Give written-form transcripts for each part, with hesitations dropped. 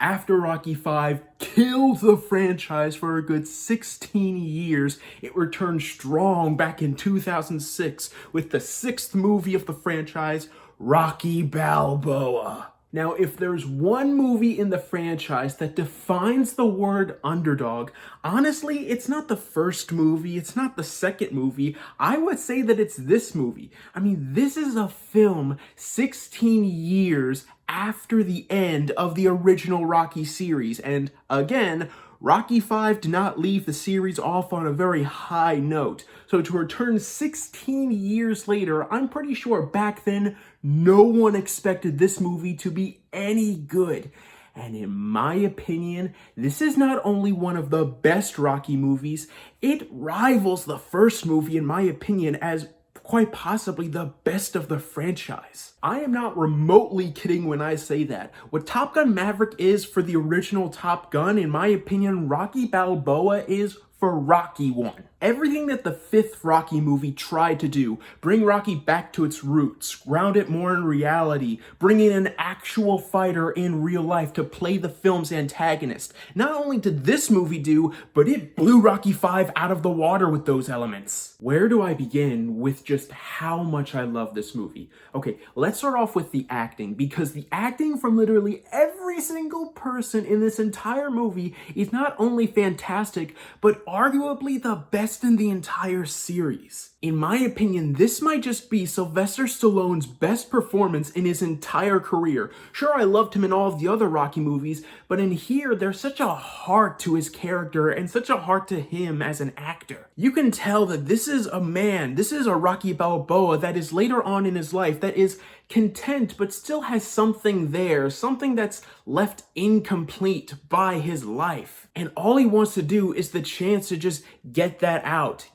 After Rocky V killed the franchise for a good 16 years, it returned strong back in 2006 with the sixth movie of the franchise, Rocky Balboa. Now, if there's one movie in the franchise that defines the word underdog, honestly, it's not the first movie, it's not the second movie. I would say that it's this movie. I mean, this is a film 16 years after the end of the original Rocky series. And again, Rocky V did not leave the series off on a very high note. So to return 16 years later, I'm pretty sure back then, no one expected this movie to be any good. And in my opinion, this is not only one of the best Rocky movies, it rivals the first movie, in my opinion, as quite possibly the best of the franchise. I am not remotely kidding when I say that. What Top Gun Maverick is for the original Top Gun, in my opinion, Rocky Balboa is for Rocky 1. Everything that the fifth Rocky movie tried to do, bring Rocky back to its roots, ground it more in reality, bring in an actual fighter in real life to play the film's antagonist. Not only did this movie do, but it blew Rocky V out of the water with those elements. Where do I begin with just how much I love this movie? Okay, let's start off with the acting, because the acting from literally every single person in this entire movie is not only fantastic, but arguably the best in the entire series. In my opinion, this might just be Sylvester Stallone's best performance in his entire career. Sure, I loved him in all of the other Rocky movies, but in here, there's such a heart to his character and such a heart to him as an actor. You can tell that this is a man, this is a Rocky Balboa that is later on in his life that is content but still has something there, something that's left incomplete by his life. And all he wants to do is the chance to just get out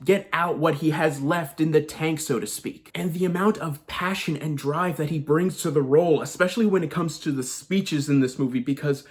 what he has left in the tank, so to speak. And the amount of passion and drive that he brings to the role, especially when it comes to the speeches in this movie, because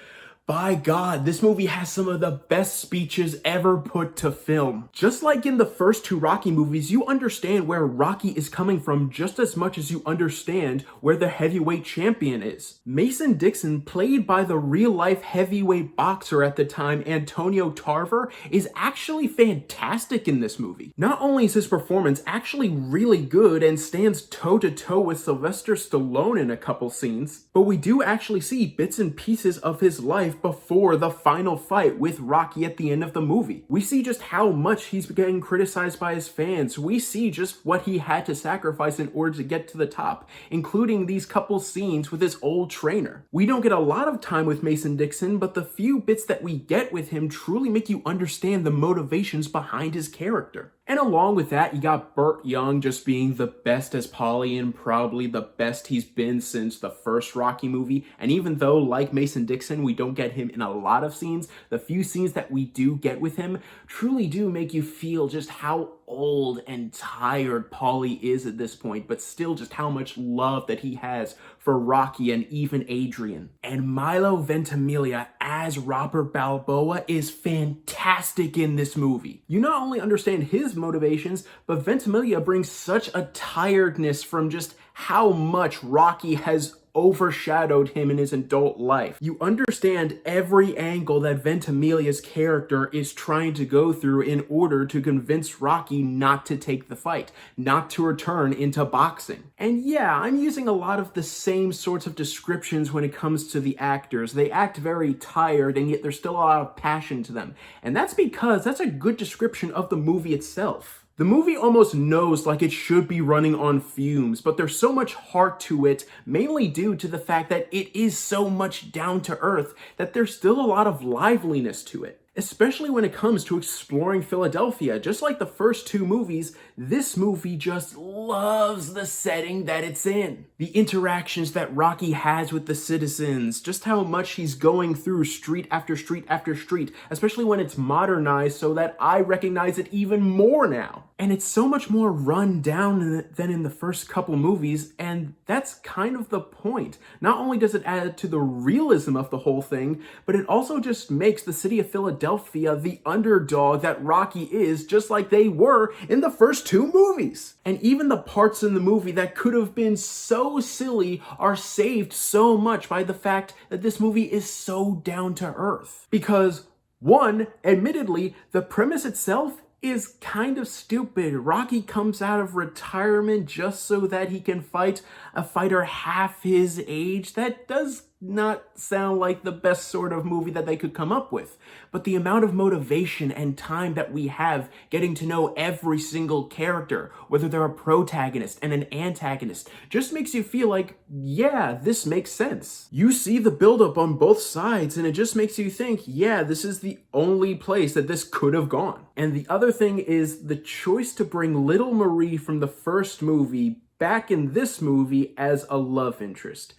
by God, this movie has some of the best speeches ever put to film. Just like in the first two Rocky movies, you understand where Rocky is coming from just as much as you understand where the heavyweight champion is. Mason Dixon, played by the real-life heavyweight boxer at the time, Antonio Tarver, is actually fantastic in this movie. Not only is his performance actually really good and stands toe-to-toe with Sylvester Stallone in a couple scenes, but we do actually see bits and pieces of his life before the final fight with Rocky at the end of the movie. We see just how much he's getting criticized by his fans. We see just what he had to sacrifice in order to get to the top, including these couple scenes with his old trainer. We don't get a lot of time with Mason Dixon, but the few bits that we get with him truly make you understand the motivations behind his character. And along with that, you got Burt Young just being the best as Paulie, and probably the best he's been since the first Rocky movie. And even though, like Mason Dixon, we don't get him in a lot of scenes, the few scenes that we do get with him truly do make you feel just how old and tired Paulie is at this point, but still just how much love that he has for Rocky and even Adrian. And Milo Ventimiglia as Robert Balboa is fantastic in this movie. You not only understand his motivations, but Ventimiglia brings such a tiredness from just how much Rocky has overshadowed him in his adult life. You understand every angle that Ventimiglia's character is trying to go through in order to convince Rocky not to take the fight, not to return into boxing. And yeah, I'm using a lot of the same sorts of descriptions when it comes to the actors. They act very tired, and yet there's still a lot of passion to them. And that's because that's a good description of the movie itself. The movie almost knows like it should be running on fumes, but there's so much heart to it, mainly due to the fact that it is so much down to earth that there's still a lot of liveliness to it. Especially when it comes to exploring Philadelphia. Just like the first two movies, this movie just loves the setting that it's in. The interactions that Rocky has with the citizens, just how much he's going through street after street after street, especially when it's modernized so that I recognize it even more now. And it's so much more run down than in the first couple movies, and that's kind of the point. Not only does it add to the realism of the whole thing, but it also just makes the city of Philadelphia Philadelphia the underdog that Rocky is, just like they were in the first two movies. And even the parts in the movie that could have been so silly are saved so much by the fact that this movie is so down to earth. Because one, admittedly, the premise itself is kind of stupid. Rocky comes out of retirement just so that he can fight a fighter half his age. That does not sound like the best sort of movie that they could come up with. But the amount of motivation and time that we have getting to know every single character, whether they're a protagonist and an antagonist, just makes you feel like, yeah, this makes sense. You see the buildup on both sides and it just makes you think, yeah, this is the only place that this could have gone. And the other thing is the choice to bring Little Marie from the first movie back in this movie as a love interest.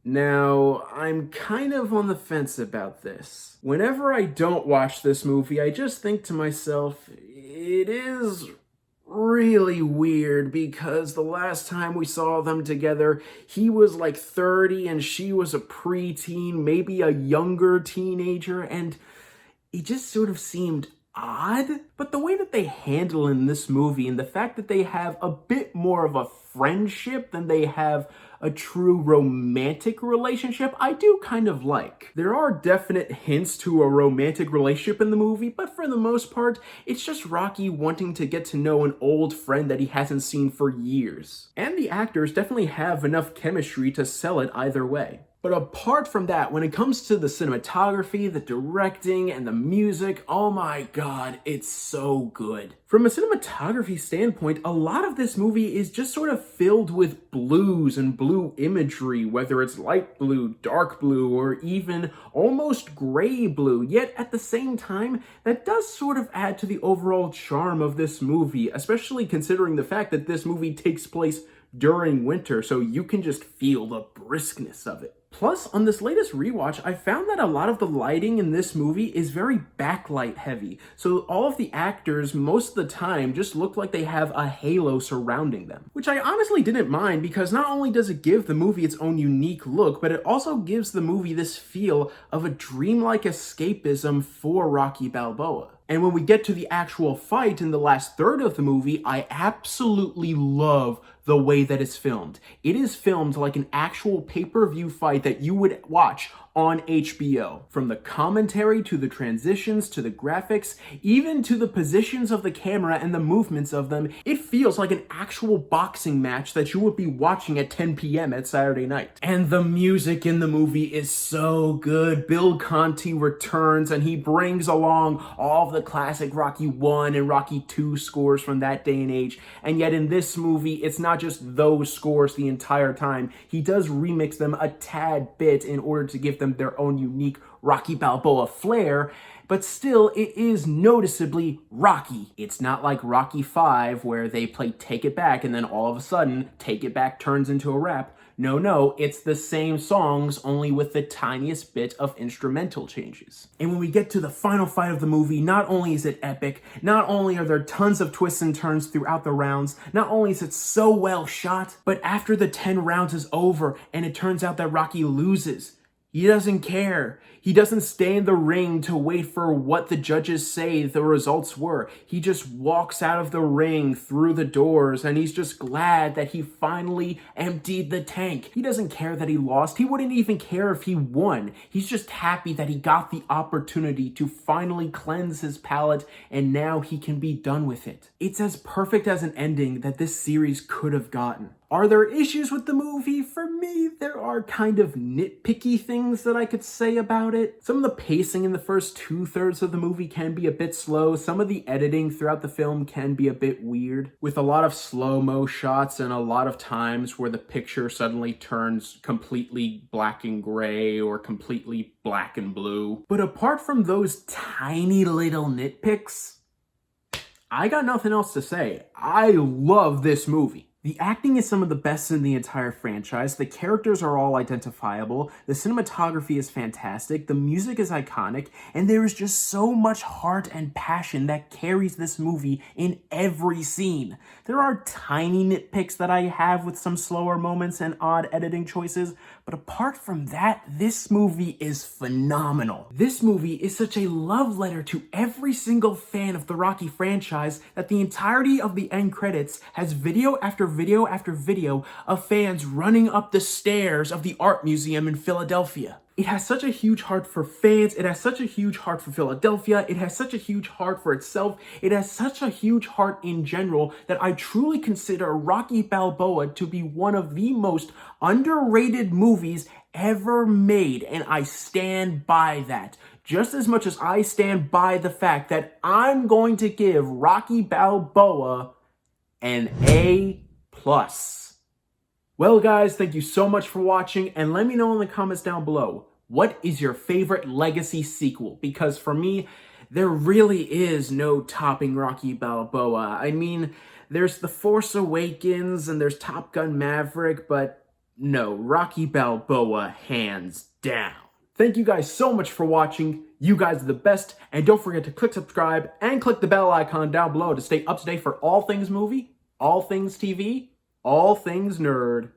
Now, I'm kind of on the fence about this. Whenever I don't watch this movie, I just think to myself, it is really weird because the last time we saw them together, he was like 30 and she was a preteen, maybe a younger teenager, and it just sort of seemed odd. But the way that they handle in this movie and the fact that they have a bit more of a friendship than they have a true romantic relationship, I do kind of like. There are definite hints to a romantic relationship in the movie, but for the most part, it's just Rocky wanting to get to know an old friend that he hasn't seen for years. And the actors definitely have enough chemistry to sell it either way. But apart from that, when it comes to the cinematography, the directing, and the music, oh my god, it's so good. From a cinematography standpoint, a lot of this movie is just sort of filled with blues and blue imagery, whether it's light blue, dark blue, or even almost gray blue. Yet at the same time, that does sort of add to the overall charm of this movie, especially considering the fact that this movie takes place during winter, so you can just feel the briskness of it. Plus, on this latest rewatch, I found that a lot of the lighting in this movie is very backlight heavy. So all of the actors, most of the time, just look like they have a halo surrounding them. Which I honestly didn't mind because not only does it give the movie its own unique look, but it also gives the movie this feel of a dreamlike escapism for Rocky Balboa. And when we get to the actual fight in the last third of the movie, I absolutely love the way that it's filmed. It is filmed like an actual pay-per-view fight that you would watch on HBO. From the commentary to the transitions to the graphics, even to the positions of the camera and the movements of them, it feels like an actual boxing match that you would be watching at 10 p.m. at Saturday night. And the music in the movie is so good. Bill Conti returns and he brings along all of the classic Rocky 1 and Rocky 2 scores from that day and age. And yet in this movie, it's not just those scores the entire time. He does remix them a tad bit in order to give them their own unique Rocky Balboa flair, but still it is noticeably Rocky. It's not like Rocky 5 where they play Take It Back and then all of a sudden Take It Back turns into a rap. No, it's the same songs, only with the tiniest bit of instrumental changes. And when we get to the final fight of the movie, not only is it epic, not only are there tons of twists and turns throughout the rounds, not only is it so well shot, but after the 10 rounds is over and it turns out that Rocky loses, he doesn't care. He doesn't stay in the ring to wait for what the judges say the results were. He just walks out of the ring through the doors and he's just glad that he finally emptied the tank. He doesn't care that he lost. He wouldn't even care if he won. He's just happy that he got the opportunity to finally cleanse his palate and now he can be done with it. It's as perfect as an ending that this series could have gotten. Are there issues with the movie? For me, there are kind of nitpicky things that I could say about it. Some of the pacing in the first 2/3 of the movie can be a bit slow. Some of the editing throughout the film can be a bit weird, with a lot of slow-mo shots and a lot of times where the picture suddenly turns completely black and gray or completely black and blue. But apart from those tiny little nitpicks, I got nothing else to say. I love this movie. The acting is some of the best in the entire franchise, the characters are all identifiable, the cinematography is fantastic, the music is iconic, and there is just so much heart and passion that carries this movie in every scene. There are tiny nitpicks that I have with some slower moments and odd editing choices, but apart from that, this movie is phenomenal. This movie is such a love letter to every single fan of the Rocky franchise that the entirety of the end credits has video after video after video of fans running up the stairs of the art museum in Philadelphia. It has such a huge heart for fans, it has such a huge heart for Philadelphia, it has such a huge heart for itself, it has such a huge heart in general that I truly consider Rocky Balboa to be one of the most underrated movies ever made, and I stand by that. Just as much as I stand by the fact that I'm going to give Rocky Balboa an A+. Well guys, thank you so much for watching, and let me know in the comments down below, what is your favorite Legacy sequel? Because for me, there really is no topping Rocky Balboa. I mean, there's The Force Awakens and there's Top Gun Maverick, but no, Rocky Balboa hands down. Thank you guys so much for watching. You guys are the best, and don't forget to click subscribe and click the bell icon down below to stay up to date for all things movie, all things TV, all things nerd.